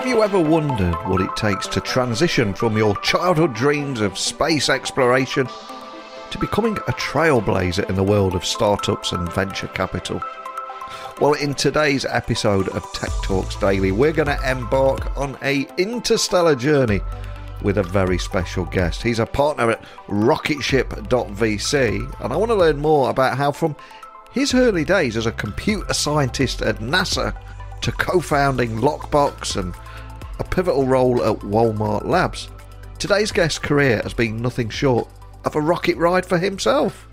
Have you ever wondered what it takes to transition from your childhood dreams of space exploration to becoming a trailblazer in the world of startups and venture capital? Well, in today's episode of Tech Talks Daily, we're going to embark on a interstellar journey with a very special guest. He's a partner at Rocketship.vc, and I want to learn more about how from his early days as a computer scientist at NASA to co-founding LocBox and a pivotal role at Walmart Labs, today's guest's career has been nothing short of a rocket ride for himself.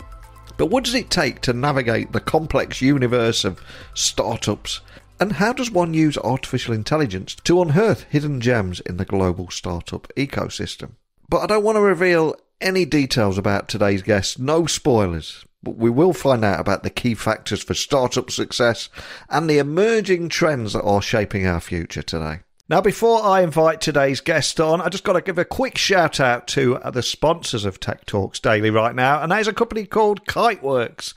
But what does it take to navigate the complex universe of startups? And how does one use artificial intelligence to unearth hidden gems in the global startup ecosystem? But I don't want to reveal any details about today's guest, no spoilers. But we will find out about the key factors for startup success and the emerging trends that are shaping our future today. Now, before I invite today's guest on, I just got to give a quick shout out to the sponsors of Tech Talks Daily right now, and that is a company called Kiteworks.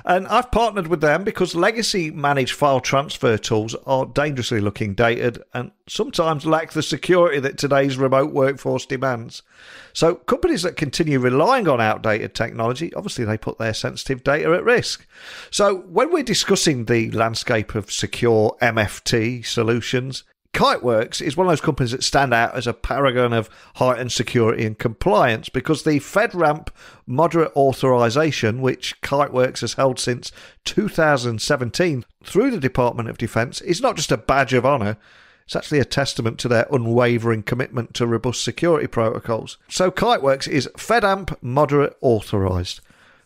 And I've partnered with them because legacy managed file transfer tools are dangerously looking dated and sometimes lack the security that today's remote workforce demands. So companies that continue relying on outdated technology, obviously they put their sensitive data at risk. So when we're discussing the landscape of secure MFT solutions, Kiteworks is one of those companies that stand out as a paragon of heightened security and compliance because the FedRAMP moderate authorization, which Kiteworks has held since 2017 through the Department of Defense, is not just a badge of honor. It's actually a testament to their unwavering commitment to robust security protocols. So Kiteworks is FedRAMP moderate authorized,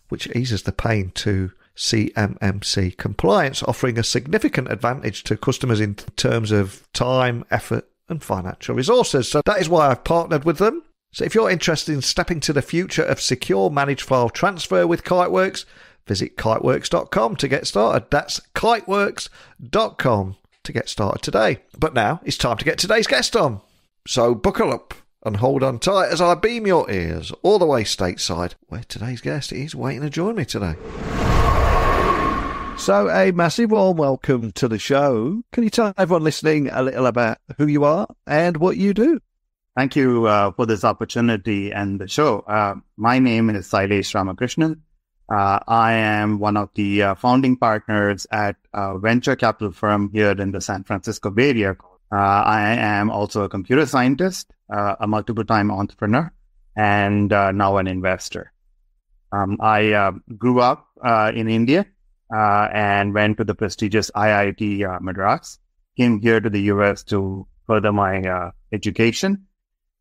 which eases the pain to CMMC compliance, offering a significant advantage to customers in terms of time, effort and financial resources. So that is why I've partnered with them. So if you're interested in stepping to the future of secure managed file transfer with Kiteworks, visit kiteworks.com to get started. That's kiteworks.com to get started today. But now it's time to get today's guest on. So buckle up and hold on tight as I beam your ears all the way stateside, where today's guest is waiting to join me today. So a massive warm welcome to the show. Can you tell everyone listening a little about who you are and what you do? Thank you for this opportunity and the show. My name is Sailesh Ramakrishnan. I am one of the founding partners at a venture capital firm here in the San Francisco Bay Area. I am also a computer scientist, a multiple-time entrepreneur, and now an investor. I grew up in India. And went to the prestigious IIT Madras, came here to the US to further my education,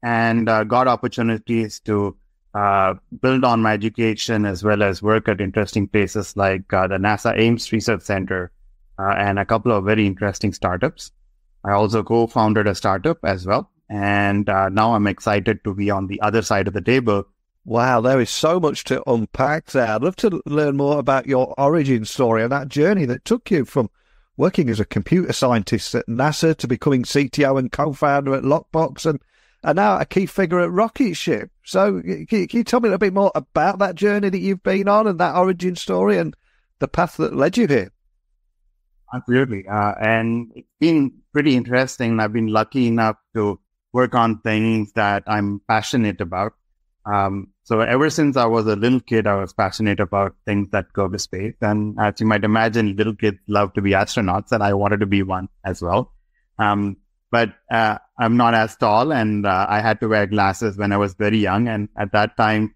and got opportunities to build on my education as well as work at interesting places like the NASA Ames Research Center and a couple of very interesting startups. I also co-founded a startup as well, and now I'm excited to be on the other side of the table. Wow, there is so much to unpack there. I'd love to learn more about your origin story and that journey that took you from working as a computer scientist at NASA to becoming CTO and co-founder at LocBox and now a key figure at Rocketship. So can you tell me a little bit more about that journey that you've been on and that origin story and the path that led you here? Absolutely. And it's been pretty interesting. I've been lucky enough to work on things that I'm passionate about. So ever since I was a little kid, I was passionate about things that go to space. And as you might imagine, little kids love to be astronauts, and I wanted to be one as well. But I'm not as tall, and I had to wear glasses when I was very young. And at that time,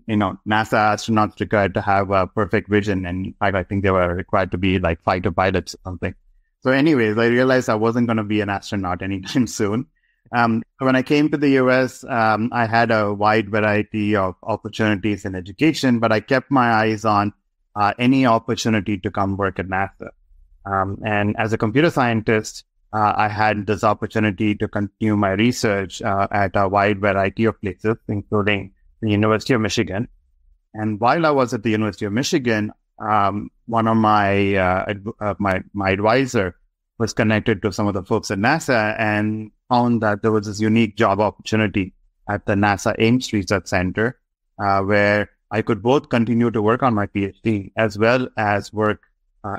NASA astronauts required to have perfect vision. And in fact, I think they were required to be like fighter pilots or something. So anyways, I realized I wasn't going to be an astronaut anytime soon. When I came to the US, I had a wide variety of opportunities in education, but I kept my eyes on any opportunity to come work at NASA. And as a computer scientist, I had this opportunity to continue my research at a wide variety of places, including the University of Michigan. And while I was at the University of Michigan, one of my advisor was connected to some of the folks at NASA and found that there was this unique job opportunity at the NASA Ames Research Center, where I could both continue to work on my PhD as well as work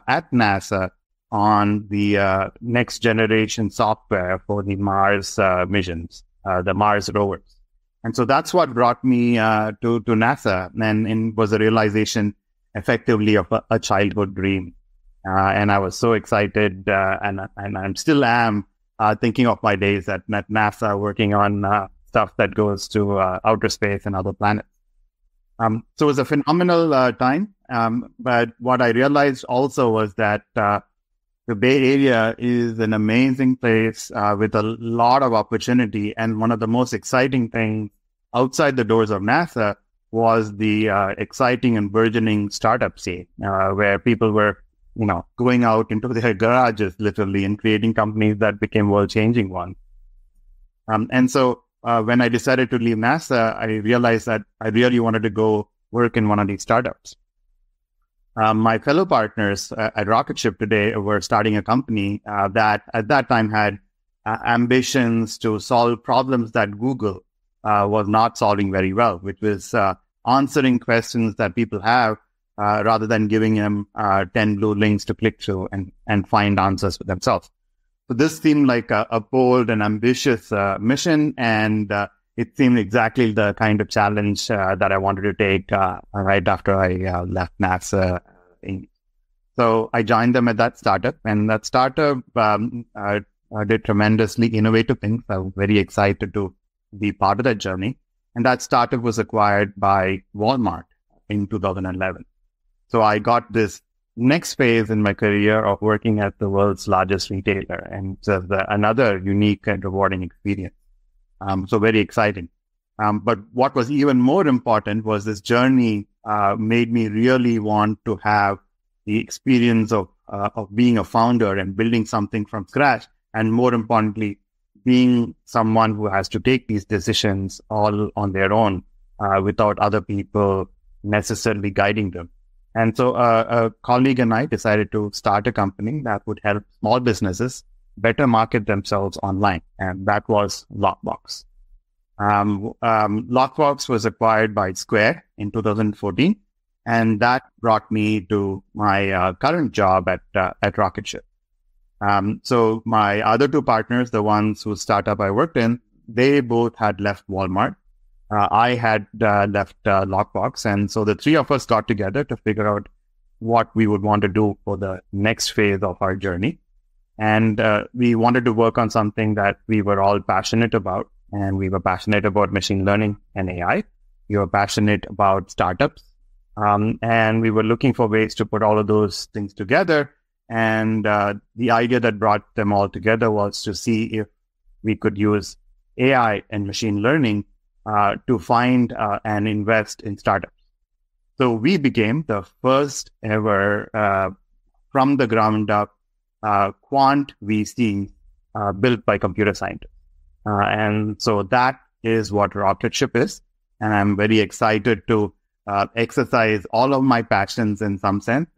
at NASA on the next generation software for the Mars missions, the Mars Rovers. And so that's what brought me to NASA, and was a realization effectively of a childhood dream. And I was so excited, and I still am thinking of my days at NASA working on stuff that goes to outer space and other planets. So it was a phenomenal time. But what I realized also was that the Bay Area is an amazing place with a lot of opportunity. And one of the most exciting things outside the doors of NASA was the exciting and burgeoning startup scene, where people were, going out into their garages literally and creating companies that became world-changing ones. And so when I decided to leave NASA, I realized that I really wanted to go work in one of these startups. My fellow partners at Rocketship today were starting a company that at that time had ambitions to solve problems that Google was not solving very well, which was answering questions that people have rather than giving them 10 blue links to click through and find answers for themselves. So this seemed like a bold and ambitious mission, and it seemed exactly the kind of challenge that I wanted to take right after I left NASA. So I joined them at that startup, and that startup did tremendously innovative things. I was very excited to be part of that journey. And that startup was acquired by Walmart in 2011. So I got this next phase in my career of working at the world's largest retailer, and it's another unique and rewarding experience. So very exciting. But what was even more important was this journey made me really want to have the experience of being a founder and building something from scratch, and more importantly, being someone who has to take these decisions all on their own without other people necessarily guiding them. And so a colleague and I decided to start a company that would help small businesses better market themselves online. And that was LocBox. LocBox was acquired by Square in 2014. And that brought me to my current job at Rocketship. So my other two partners, the ones whose startup I worked in, they both had left Walmart. I had left LocBox. And so the three of us got together to figure out what we would want to do for the next phase of our journey. And we wanted to work on something that we were all passionate about. And we were passionate about machine learning and AI. We were passionate about startups. And we were looking for ways to put all of those things together. And the idea that brought them all together was to see if we could use AI and machine learning to find and invest in startups. So we became the first ever from the ground up quant VC built by computer scientists. And so that is what Rocketship is. And I'm very excited to exercise all of my passions in some sense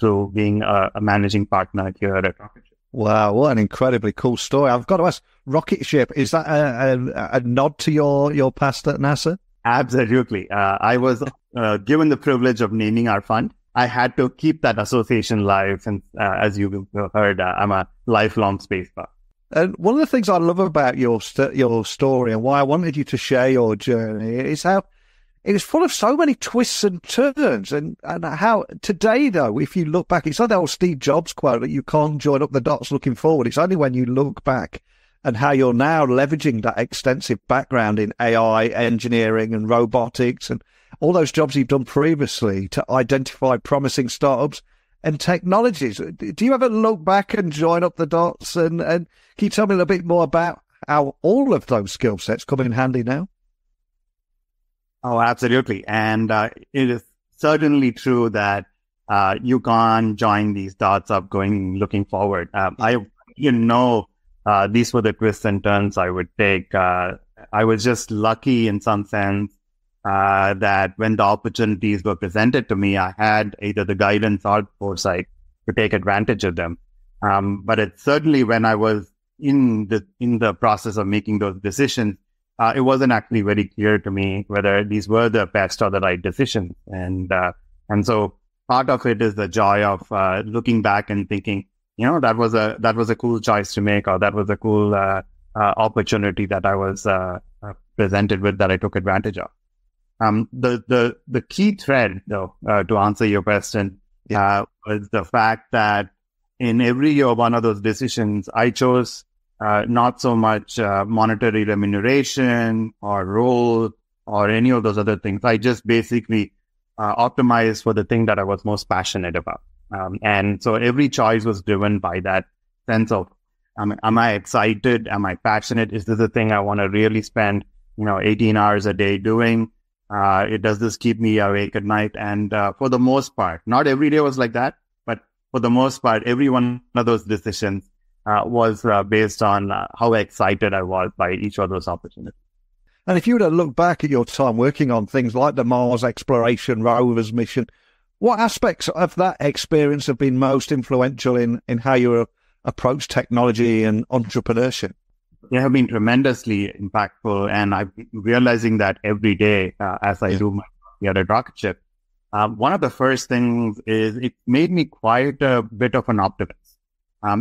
through being a managing partner here at Rocketship. Wow, what an incredibly cool story. I've got to ask, Rocketship, is that a nod to your past at NASA? Absolutely. I was given the privilege of naming our fund. I had to keep that association live. And as you heard, I'm a lifelong space buff. And one of the things I love about your story and why I wanted you to share your journey is how it was full of so many twists and turns, and how today, though, if you look back, it's like the old Steve Jobs quote that you can't join up the dots looking forward. It's only when you look back and how you're now leveraging that extensive background in AI, engineering and robotics and all those jobs you've done previously to identify promising startups and technologies. Do you ever look back and join up the dots? And can you tell me a little bit more about how all of those skill sets come in handy now? Oh, absolutely. And it is certainly true that you can't join these dots up looking forward. These were the twists and turns I would take. I was just lucky in some sense that when the opportunities were presented to me, I had either the guidance or foresight to take advantage of them. But it's certainly when I was in the process of making those decisions, it wasn't actually very clear to me whether these were the best or the right decisions. And so part of it is the joy of looking back and thinking, that was a cool choice to make, or that was a cool opportunity that I was presented with that I took advantage of. The key thread, though, to answer your question, was the fact that in every one of those decisions, I chose not so much monetary remuneration or role or any of those other things. I just basically optimized for the thing that I was most passionate about. And so every choice was driven by that sense of, am I excited? Am I passionate? Is this a thing I want to really spend, 18 hours a day doing? Does this keep me awake at night? And for the most part, not every day was like that, but for the most part, every one of those decisions was based on how excited I was by each of those opportunities. And if you were to look back at your time working on things like the Mars Exploration Rovers mission, what aspects of that experience have been most influential in how you approach technology and entrepreneurship? They have been tremendously impactful, and I'm realizing that every day as I do my work here at Rocketship. One of the first things is it made me quite a bit of an optimist.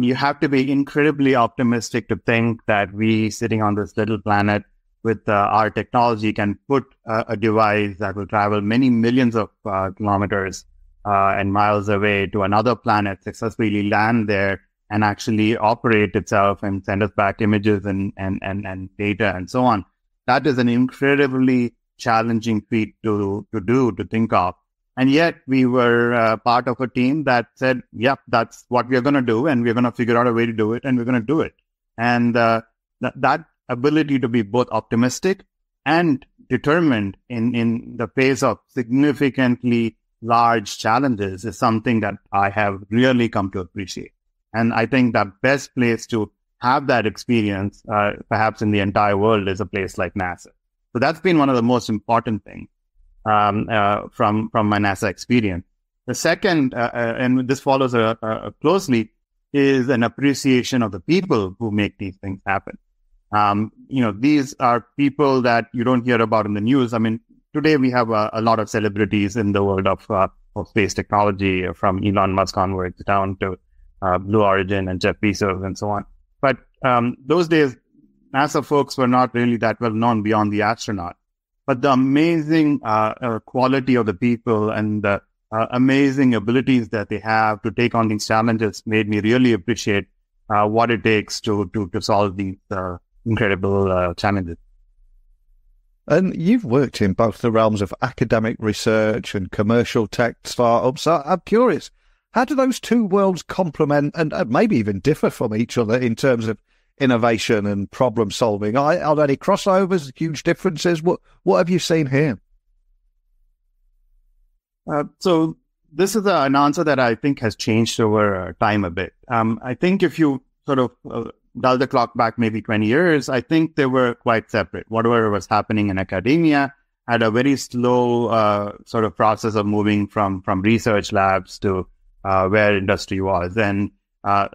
You have to be incredibly optimistic to think that we sitting on this little planet with our technology can put a device that will travel many millions of kilometers and miles away to another planet, successfully land there and actually operate itself and send us back images and data and so on. That is an incredibly challenging feat to think of. And yet we were part of a team that said, yep, that's what we're going to do. And we're going to figure out a way to do it. And we're going to do it. And that ability to be both optimistic and determined in the face of significantly large challenges is something that I have really come to appreciate. And I think the best place to have that experience, perhaps in the entire world, is a place like NASA. So that's been one of the most important things from my NASA experience. The second, and this follows closely, is an appreciation of the people who make these things happen. These are people that you don't hear about in the news. I mean, today we have a lot of celebrities in the world of space technology, from Elon Musk onwards down to Blue Origin and Jeff Bezos and so on. But those days, NASA folks were not really that well known beyond the astronaut. But the amazing quality of the people and the amazing abilities that they have to take on these challenges made me really appreciate what it takes to solve these incredible challenges. And you've worked in both the realms of academic research and commercial tech startups. So I'm curious, how do those two worlds complement and maybe even differ from each other in terms of innovation and problem solving? Are there any crossovers, huge differences? What have you seen here? So this is an answer that I think has changed over time a bit. I think if you sort of dial the clock back maybe 20 years, I think they were quite separate. Whatever was happening in academia had a very slow sort of process of moving from research labs to where industry was. And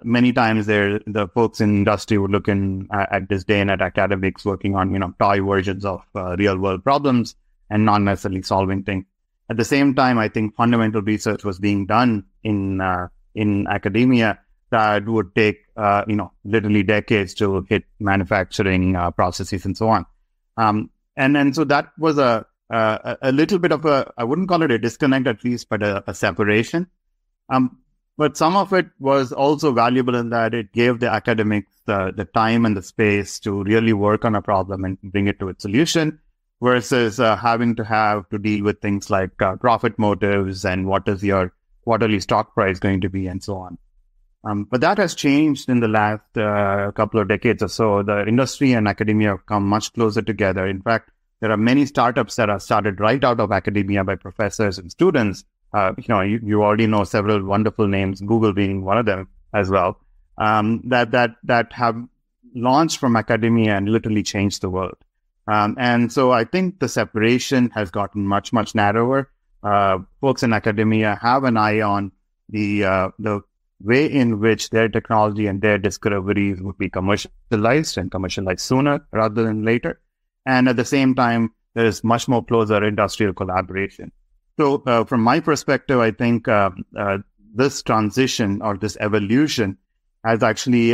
many times the folks in industry would look at disdain at academics working on, toy versions of real world problems and not necessarily solving things. At the same time, I think fundamental research was being done in academia that would take, literally decades to hit manufacturing processes and so on. And so that was a little bit of I wouldn't call it a disconnect at least, but a separation. But some of it was also valuable in that it gave the academics the time and the space to really work on a problem and bring it to its solution, versus having to deal with things like profit motives and what is your quarterly stock price going to be and so on. But that has changed in the last couple of decades or so. The industry and academia have come much closer together. In fact, there are many startups that are started right out of academia by professors and students. You already know several wonderful names, Google being one of them as well, that have launched from academia and literally changed the world. And so I think the separation has gotten much, much narrower. Folks in academia have an eye on the way in which their technology and their discoveries would be commercialized and commercialized sooner rather than later. And at the same time, there is much more closer industrial collaboration. So from my perspective, I think this transition or this evolution has actually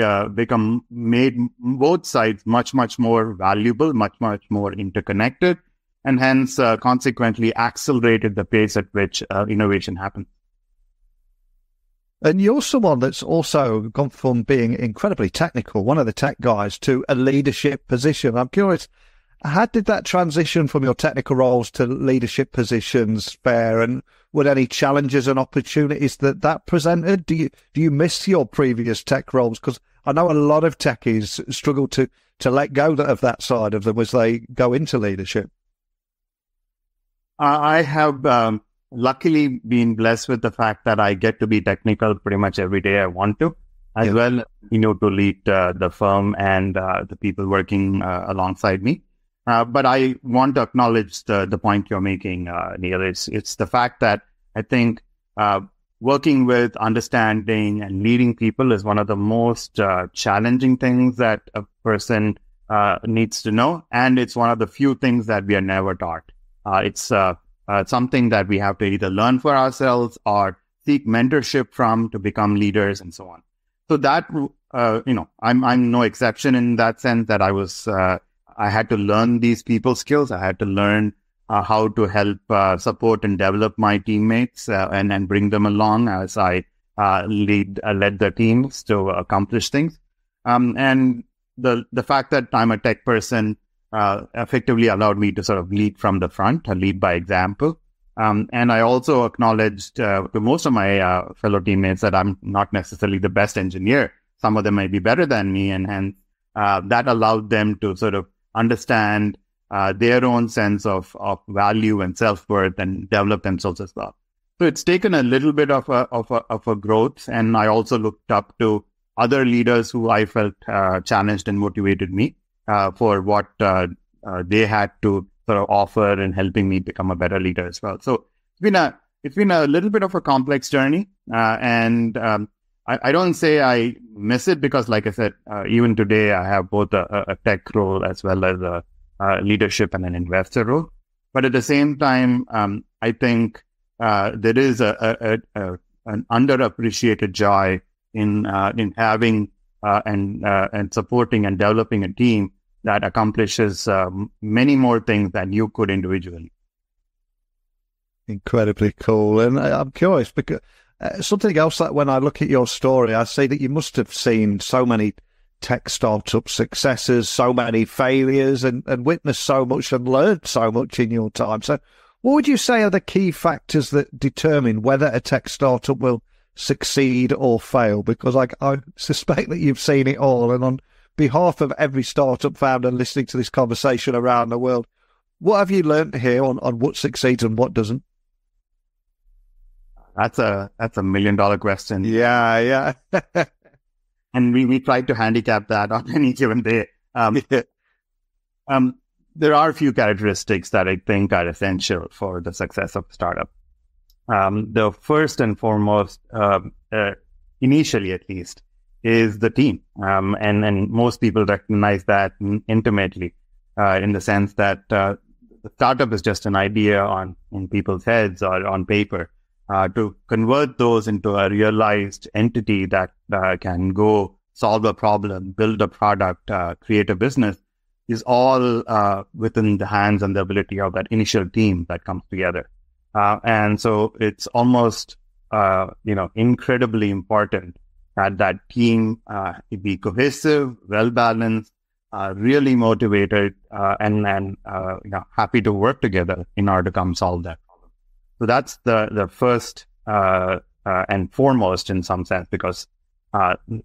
made both sides much, much more valuable, much, much more interconnected, and hence consequently accelerated the pace at which innovation happens. And you're someone that's also gone from being incredibly technical, one of the tech guys, to a leadership position. I'm curious, how did that transition from your technical roles to leadership positions fare, and were any challenges and opportunities that presented? Do you miss your previous tech roles? Because I know a lot of techies struggle to let go of that side of them as they go into leadership. I have luckily been blessed with the fact that I get to be technical pretty much every day I want to, as well as, to lead the firm and the people working alongside me. But I want to acknowledge the point you're making, Neil. It's the fact that I think working with, understanding, and leading people is one of the most challenging things that a person needs to know. And it's one of the few things that we are never taught. It's something that we have to either learn for ourselves or seek mentorship from to become leaders and so on. So that, I'm no exception in that sense that I had to learn these people skills. I had to learn how to help support and develop my teammates and bring them along as I led the teams to accomplish things. And the fact that I'm a tech person effectively allowed me to sort of lead from the front, lead by example. And I also acknowledged to most of my fellow teammates that I'm not necessarily the best engineer. Some of them may be better than me, and hence that allowed them to sort of understand their own sense of value and self-worth and develop themselves as well. So it's taken a little bit of a growth, and I also looked up to other leaders who I felt challenged and motivated me for what they had to sort of offer in helping me become a better leader as well. So it's been a little bit of a complex journey, and I don't say I miss it because, like I said, even today I have both a tech role as well as a leadership and an investor role. But at the same time, I think there is an underappreciated joy in having and supporting and developing a team that accomplishes many more things than you could individually. Incredibly cool. And I'm curious because something else that when I look at your story, I see that you must have seen so many tech startup successes, so many failures, and witnessed so much and learned so much in your time. So what would you say are the key factors that determine whether a tech startup will succeed or fail? Because I suspect that you've seen it all. And on behalf of every startup founder listening to this conversation around the world, what have you learned here on what succeeds and what doesn't? That's a $1 million question. Yeah. And we try to handicap that on any given day. There are a few characteristics that I think are essential for the success of a startup. The first and foremost, initially at least, is the team. And most people recognize that intimately, in the sense that the startup is just an idea in people's heads or on paper. To convert those into a realized entity that can go solve a problem, build a product, create a business, is all within the hands and the ability of that initial team that comes together. And so it's almost, incredibly important that team be cohesive, well-balanced, really motivated, and happy to work together in order to come solve that problem. So that's the first and foremost in some sense, because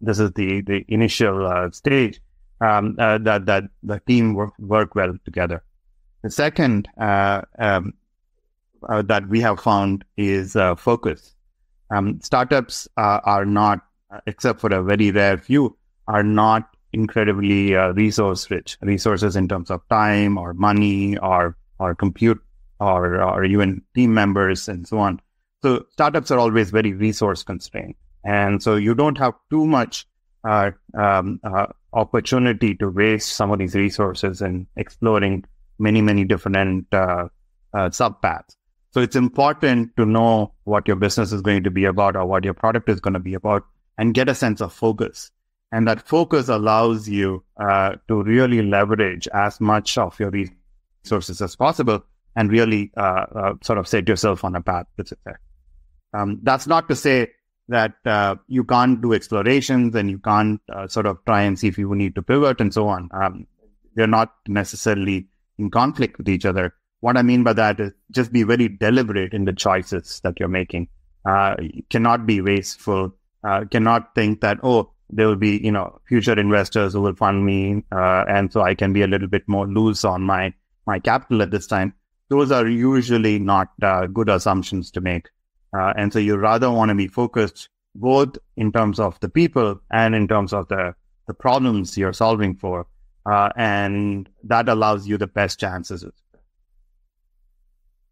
this is the initial stage that the team work well together. The second that we have found is focus. Startups are not, except for a very rare few, are not incredibly resource rich. Resources in terms of time or money or compute or even team members and so on. So startups are always very resource constrained. And so you don't have too much opportunity to waste some of these resources in exploring many different subpaths. So it's important to know what your business is going to be about or what your product is going to be about, and get a sense of focus. And that focus allows you to really leverage as much of your resources as possible and really sort of set yourself on a path to success. That's not to say that you can't do explorations and you can't sort of try and see if you need to pivot and so on. They're not necessarily in conflict with each other. What I mean by that is just be very deliberate in the choices that you're making. You cannot be wasteful. Cannot think that, there will be, future investors who will fund me, and so I can be a little bit more loose on my capital at this time. Those are usually not good assumptions to make. And so you rather want to be focused both in terms of the people and in terms of the problems you're solving for. And that allows you the best chances.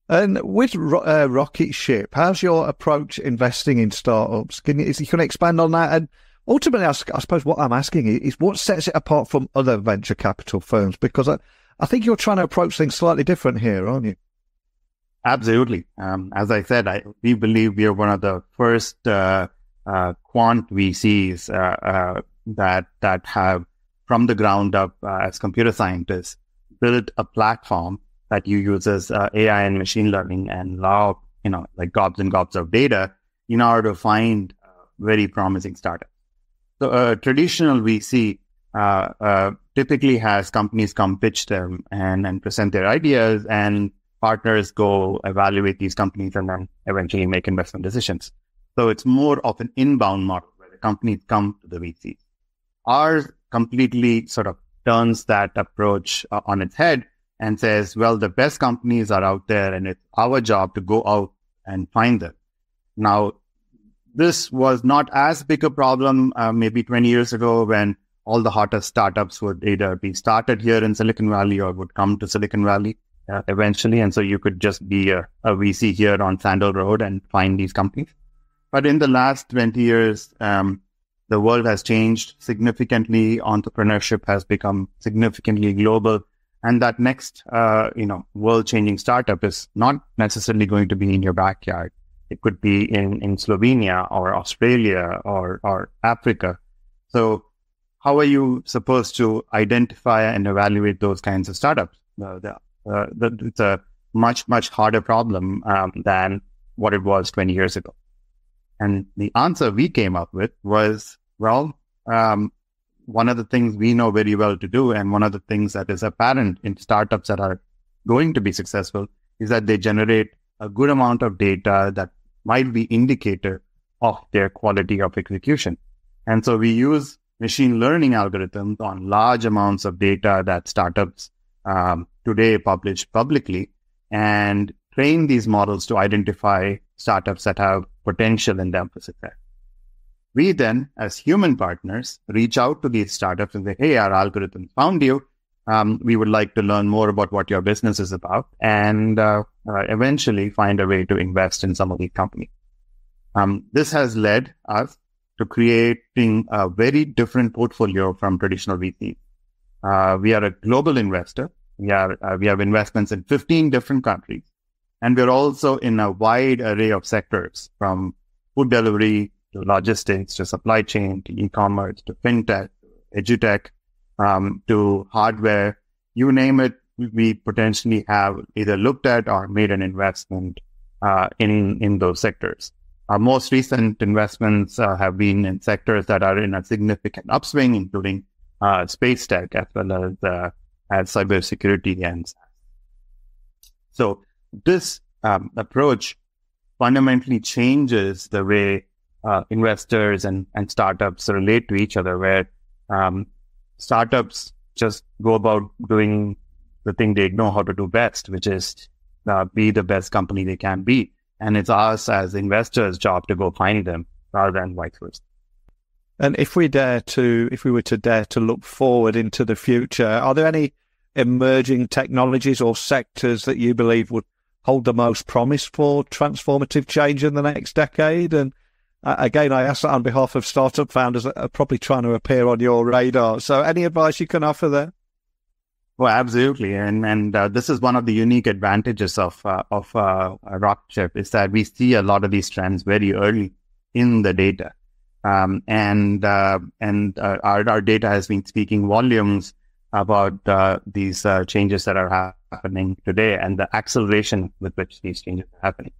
And with Rocketship, how's your approach investing in startups? Can you expand on that? And ultimately, I suppose what I'm asking is what sets it apart from other venture capital firms? Because I think you're trying to approach things slightly different here, aren't you? Absolutely. As I said, we believe we are one of the first quant VCs that have, from the ground up, as computer scientists, built a platform that you uses AI and machine learning and like gobs and gobs of data in order to find very promising startups. So traditional VC typically has companies come pitch them and present their ideas, and partners go evaluate these companies and then eventually make investment decisions. So it's more of an inbound model where the companies come to the VCs. Ours completely sort of turns that approach on its head and says, well, the best companies are out there and it's our job to go out and find them. Now, this was not as big a problem maybe 20 years ago when all the hottest startups would either be started here in Silicon Valley or would come to Silicon Valley eventually. And so you could just be a VC here on Sandal Road and find these companies. But in the last 20 years, the world has changed significantly. Entrepreneurship has become significantly global. And that next, world-changing startup is not necessarily going to be in your backyard. It could be in Slovenia or Australia or Africa. So how are you supposed to identify and evaluate those kinds of startups? It's a much, much harder problem than what it was 20 years ago. And the answer we came up with was, one of the things we know very well to do, and one of the things that is apparent in startups that are going to be successful, is that they generate a good amount of data that might be indicator of their quality of execution. And so we use machine learning algorithms on large amounts of data that startups today publish publicly and train these models to identify startups that have potential in them for success. We then, as human partners, reach out to these startups and say, hey, our algorithm found you. We would like to learn more about what your business is about and eventually find a way to invest in some of these companies. This has led us to creating a very different portfolio from traditional VCs. We are a global investor. We have investments in 15 different countries. And we're also in a wide array of sectors, from food delivery to logistics, to supply chain, to e-commerce, to fintech, to edutech, to hardware. You name it, we potentially have either looked at or made an investment in those sectors. Our most recent investments have been in sectors that are in a significant upswing, including space tech as well as cybersecurity and SaaS. So this approach fundamentally changes the way investors and startups relate to each other, where startups just go about doing the thing they know how to do best, which is be the best company they can be. And it's us as investors' job to go find them rather than vice versa. And if we were to dare to look forward into the future, are there any emerging technologies or sectors that you believe would hold the most promise for transformative change in the next decade? And again, I ask that on behalf of startup founders that are probably trying to appear on your radar. So any advice you can offer there? Well, absolutely. And this is one of the unique advantages of Rocketship, is that we see a lot of these trends very early in the data. Our data has been speaking volumes about these changes that are happening today and the acceleration with which these changes are happening.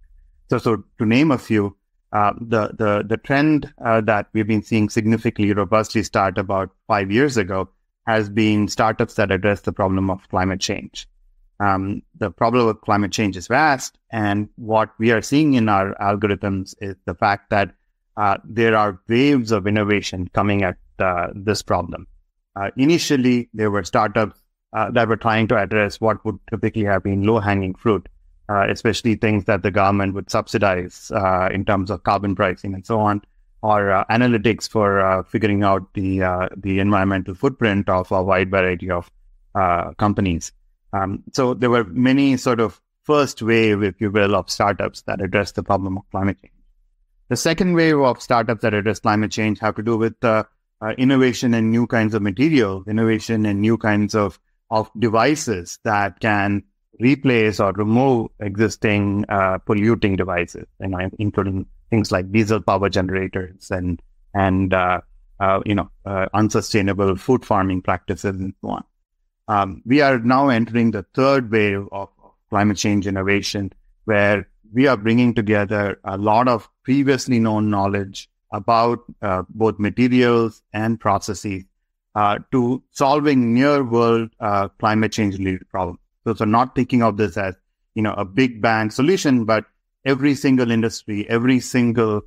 So to name a few, the trend that we've been seeing significantly robustly start about 5 years ago has been startups that address the problem of climate change. The problem of climate change is vast, and what we are seeing in our algorithms is the fact that there are waves of innovation coming at this problem. Initially, there were startups that were trying to address what would typically have been low-hanging fruit, especially things that the government would subsidize in terms of carbon pricing and so on, or analytics for figuring out the environmental footprint of a wide variety of companies. So there were many sort of first wave, if you will, of startups that address the problem of climate change. The second wave of startups that address climate change have to do with innovation in new kinds of materials, innovation in new kinds of devices that can replace or remove existing polluting devices, including things like diesel power generators and unsustainable food farming practices and so on. We are now entering the third wave of climate change innovation, where we are bringing together a lot of previously known knowledge about both materials and processes to solving near-world climate change-related problems. So not thinking of this as a big bang solution, but every single industry, every single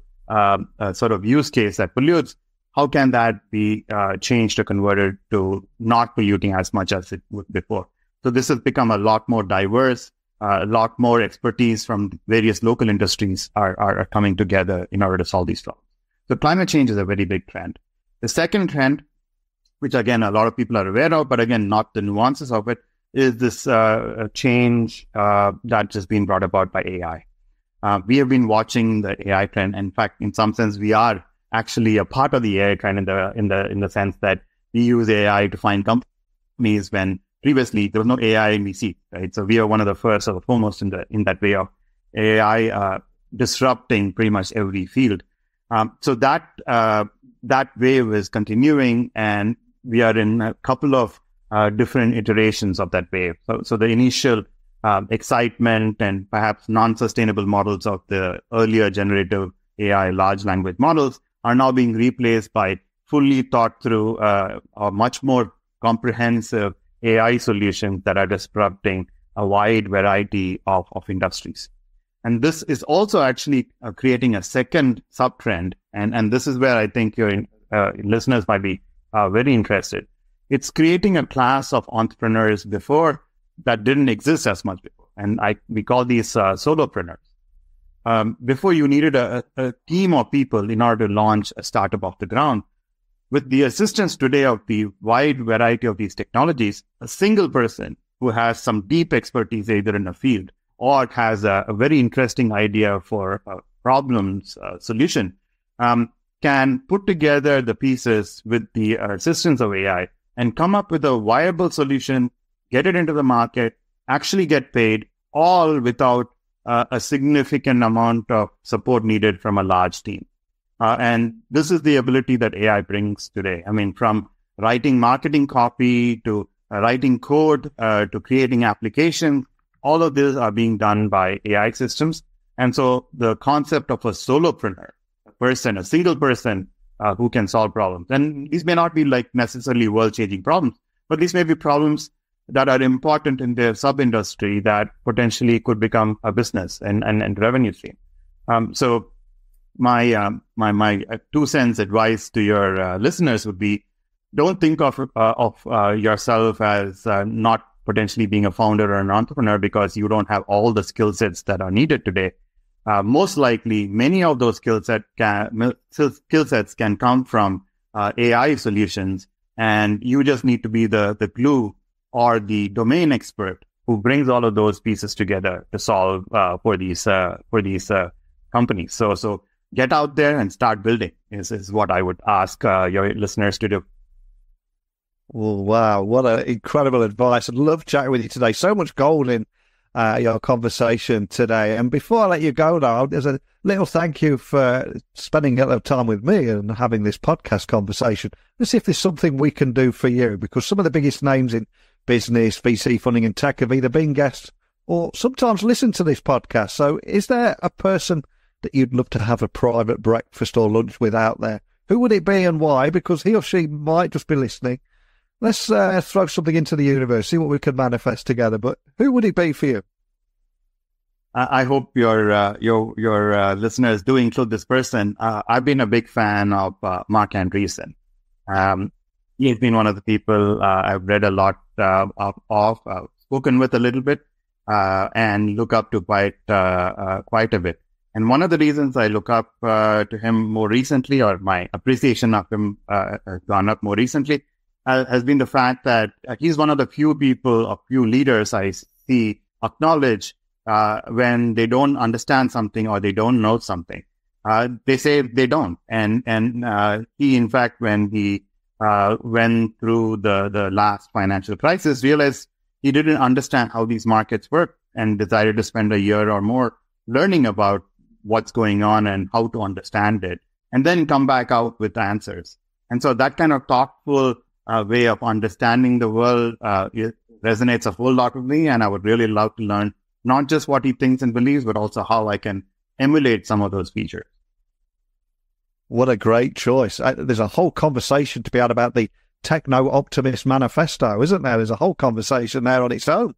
sort of use case that pollutes, how can that be changed or converted to not polluting as much as it would before? So this has become a lot more diverse. A lot more expertise from various local industries are coming together in order to solve these problems. So climate change is a very big trend. The second trend, which again, a lot of people are aware of, but again, not the nuances of it, is this change that has been brought about by AI. We have been watching the AI trend. In fact, in some sense, we are actually a part of the AI trend in the sense that we use AI to find companies when previously there was no AI in VC, right? So we are one of the first or the foremost in that way of AI disrupting pretty much every field. So that wave is continuing, and we are in a couple of different iterations of that wave. So the initial excitement and perhaps non-sustainable models of the earlier generative AI large language models are now being replaced by fully thought through a much more comprehensive AI solutions that are disrupting a wide variety of industries. And this is also actually creating a second sub-trend. And this is where I think your listeners might be very interested. It's creating a class of entrepreneurs before that didn't exist as much before. And we call these solopreneurs. Before you needed a team of people in order to launch a startup off the ground. With the assistance today of the wide variety of these technologies, a single person who has some deep expertise either in a field or has a very interesting idea for a problem's solution can put together the pieces with the assistance of AI and come up with a viable solution, get it into the market, actually get paid, all without a significant amount of support needed from a large team. And this is the ability that AI brings today. I mean, from writing marketing copy to writing code to creating applications, all of these are being done by AI systems. And so the concept of a solopreneur, a single person who can solve problems. And these may not be like necessarily world-changing problems, but these may be problems that are important in their sub-industry that potentially could become a business and revenue stream. So my 2 cents advice to your listeners would be: don't think of yourself as not potentially being a founder or an entrepreneur because you don't have all the skill sets that are needed today. Most likely, many of those skill sets can come from AI solutions, and you just need to be the glue or the domain expert who brings all of those pieces together to solve for these companies. So get out there and start building is what I would ask your listeners to do. Well, wow, what an incredible advice. I'd love chatting with you today. So much gold in your conversation today. And before I let you go, though, there's little thank you for spending a little time with me and having this podcast conversation. Let's see if there's something we can do for you, because some of the biggest names in business, VC funding and tech have either been guests or sometimes listen to this podcast. So is there a person that you'd love to have a private breakfast or lunch with out there? Who would it be and why? Because he or she might just be listening. Let's throw something into the universe, see what we can manifest together. But who would it be for you? I hope your listeners do include this person. I've been a big fan of Mark Andreessen. He's been one of the people I've read a lot of, spoken with a little bit, and look up to quite a bit. And one of the reasons I look up to him more recently, or my appreciation of him has gone up more recently, has been the fact that he's one of the few leaders I see acknowledge when they don't understand something or they don't know something. They say they don't. And he, in fact, when he went through the last financial crisis, realized he didn't understand how these markets work and decided to spend a year or more learning about what's going on and how to understand it, and then come back out with answers. And so that kind of thoughtful way of understanding the world resonates a whole lot with me, and I would really love to learn not just what he thinks and believes, but also how I can emulate some of those features. What a great choice. There's a whole conversation to be had about the Techno-Optimist Manifesto, isn't there? There's a whole conversation there on its own.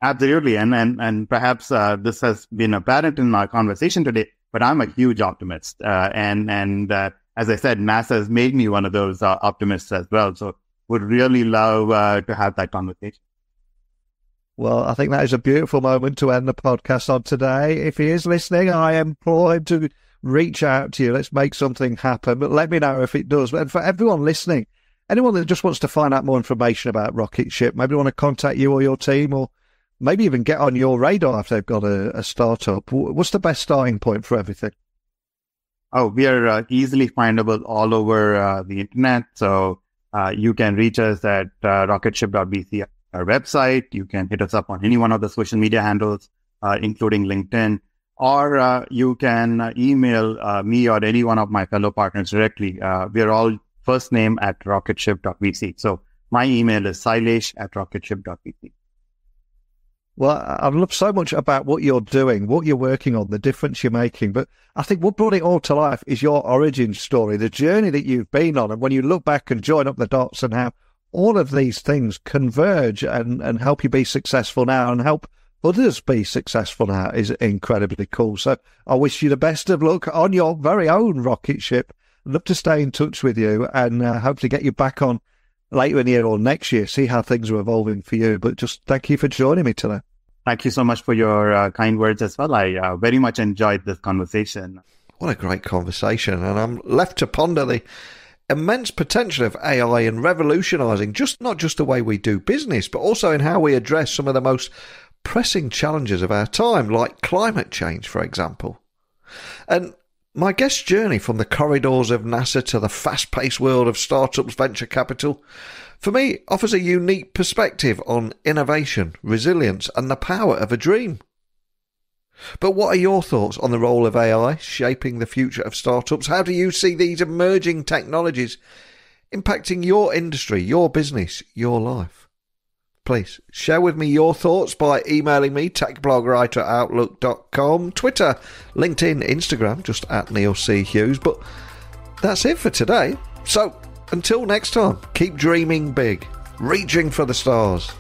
Absolutely. And perhaps this has been apparent in our conversation today, but I'm a huge optimist. And as I said, NASA has made me one of those optimists as well. So would really love to have that conversation. Well, I think that is a beautiful moment to end the podcast on today. If he is listening, I implore him to reach out to you. Let's make something happen, but let me know if it does. And for everyone listening, anyone that just wants to find out more information about Rocketship, maybe want to contact you or your team, or maybe even get on your radar if they've got a startup, what's the best starting point for everything? Oh, we are easily findable all over the internet. So you can reach us at Rocketship.vc, our website. You can hit us up on any one of the social media handles, including LinkedIn, or you can email me or any one of my fellow partners directly. We are all first name at Rocketship.vc. So my email is Sailesh@Rocketship.vc. Well, I love so much about what you're doing, what you're working on, the difference you're making. But I think what brought it all to life is your origin story, the journey that you've been on. And when you look back and join up the dots and how all of these things converge and help you be successful now and help others be successful now is incredibly cool. So I wish you the best of luck on your very own rocket ship. I'd love to stay in touch with you and hopefully get you back on later in the year or next year, see how things are evolving for you. But just thank you for joining me today. Thank you so much for your kind words as well. I very much enjoyed this conversation. What a great conversation. And I'm left to ponder the immense potential of AI in revolutionising not just the way we do business, but also in how we address some of the most pressing challenges of our time, like climate change, for example. And my guest's journey from the corridors of NASA to the fast-paced world of startups, venture capital, for me, offers a unique perspective on innovation, resilience, and the power of a dream. But what are your thoughts on the role of AI shaping the future of startups? How do you see these emerging technologies impacting your industry, your business, your life? Please share with me your thoughts by emailing me, techblogwriter@outlook.com, Twitter, LinkedIn, Instagram, just at Neil C. Hughes. But that's it for today. So until next time, keep dreaming big, reaching for the stars.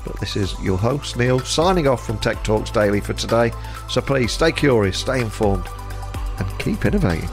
But this is your host, Neil, signing off from Tech Talks Daily for today. So please stay curious, stay informed, and keep innovating.